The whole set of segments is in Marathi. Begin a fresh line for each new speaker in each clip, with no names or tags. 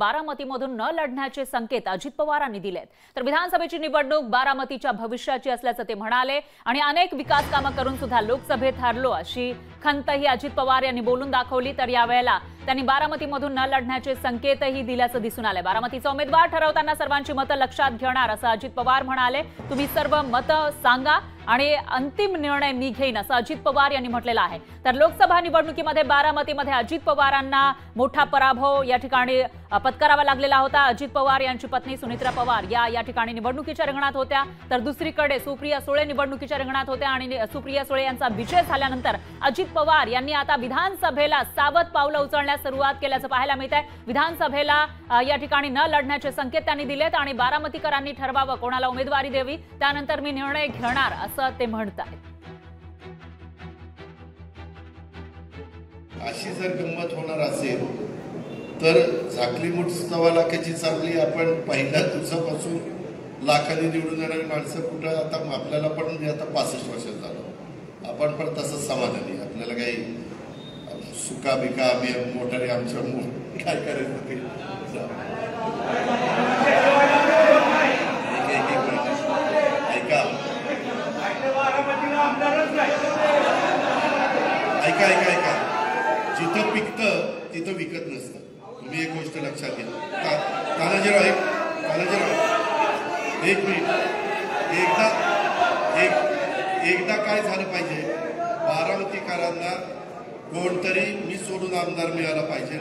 बारामतीमधून न लढण्याचे संकेत अजित पवारांनी दिलेत। तर विधानसभेची निवडणूक बारामतीच्या भविष्याची असल्याचं ते म्हणाले आणि अनेक विकास कामं करून सुद्धा लोकसभेत हरलो अशी खंतही अजित पवार यांनी बोलून दाखवली। तर यावेळेला त्यांनी बारामतीमधून न लढण्याचे संकेतही दिल्याचं दिसून आले। बारामतीचा उमेदवार ठरवताना सर्वांची मतं लक्षात घेणार असं अजित पवार म्हणाले। तुम्ही सर्व मतं सांगा आणि अंतिम निर्णय मी घेईन असं अजित पवार यांनी म्हटलेलं आहे। तर लोकसभा निवडणुकीमध्ये बारामतीमध्ये अजित पवारांना मोठा पराभव या ठिकाणी पत्करावा लागलेला होता। अजित पवार यांची पत्नी सुनित्रा पवार या ठिकाणी निवडणुकीच्या रिंगणात होत्या। तर दुसरीकडे सुप्रिया सुळे निवडणुकीच्या रिंगणात होत्या आणि सुप्रिया सुळे यांचा विजय झाल्यानंतर अजित पवार यांनी आता विधानसभेला सावध पावलं उचलण्यास सुरुवात केल्याचं पाहायला मिळत आहे। विधानसभेला या ठिकाणी न लढण्याचे संकेत त्यांनी दिलेत आणि बारामतीकरांनी ठरवावं कोणाला उमेदवारी द्यावी, त्यानंतर मी निर्णय घेणार असं ते म्हणतात।
अशी जर गंमत होणार असेल तर झाकली मुठ 1.25 लाखाची चालली, आपण पहिल्या दिवसापासून लाखांनी निवडून येणारी माणसं कुठं आता आपल्याला पण आता 65 वर्षात झालं, आपण पण तसंच समाधानी, आपल्याला काही सुका बिका आम्ही मोठारी आमच्या काय करायचं ते ऐका ऐका ऐका ऐका जिथं पिकतं तिथं विकत नसतं। तुम्ही एक गोष्ट लक्षात घ्या। तानाजीराव एक मिनिट, एकदा काय झालं पाहिजे, बारामतीकरांना कोणतरी मी सोडून आमदार मिळाला पाहिजे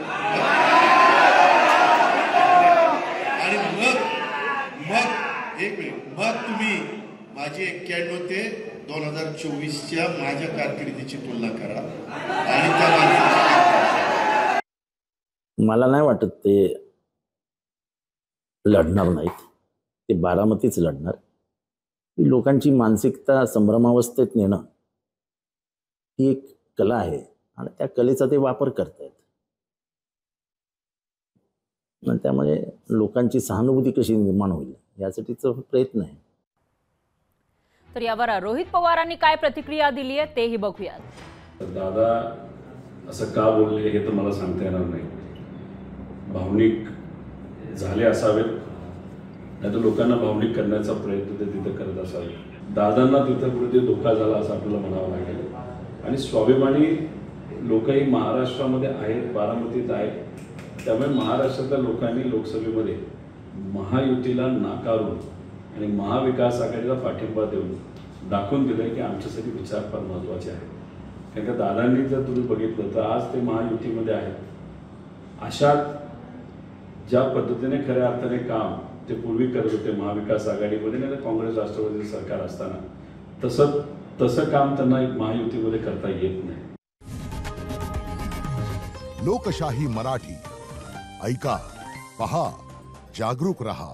आणि मग एक मिनिट, मग तुम्ही माझी 91 ते 2024च्या माझ्या कारकिर्दीची तुलना करा आणि त्या
मला नाही वाटत ते लढणार नाहीत, ते बारामतीच लढणार। ही लोकांची मानसिकता संभ्रमावस्थेत नेणं ही एक कला आहे आणि त्या कलेचा ते वापर करतायत। त्यामुळे लोकांची सहानुभूती कशी निर्माण होईल यासाठीचा प्रयत्न आहे।
तर यावर रोहित पवारांनी काय प्रतिक्रिया दिली आहे तेही बघूया।
दादा असं का बोलले हे तर मला सांगता येणार नाही, भावनिक झाले असावेत, नाही तर लोकांना भावनिक करण्याचा प्रयत्न ते तिथं करत असावे। दादांना तिथं कुठे धोका झाला असं आपल्याला म्हणावं लागेल आणि स्वाभिमानी लोकही महाराष्ट्रामध्ये आहेत, बारामतीत आहेत। त्यामुळे महाराष्ट्रातल्या लोकांनी लोकसभेमध्ये महायुतीला नाकारून आणि महाविकास आघाडीला पाठिंबा देऊन दाखवून दिलं की आमच्यासाठी विचार फार महत्त्वाचे आहे। कारण का दादांनी जर तुम्ही बघितलं तर आज ते महायुतीमध्ये आहेत। अशात ज्या पद्धतीने खऱ्या अर्थाने काम ते पूर्वी करत होते महाविकास आघाडीमध्ये नाही तर काँग्रेस राष्ट्रवादी सरकार असताना, तसं काम त्यांना महायुतीमध्ये करता येत नाही।
लोकशाही मराठी ऐका, पहा, जागरूक रहा।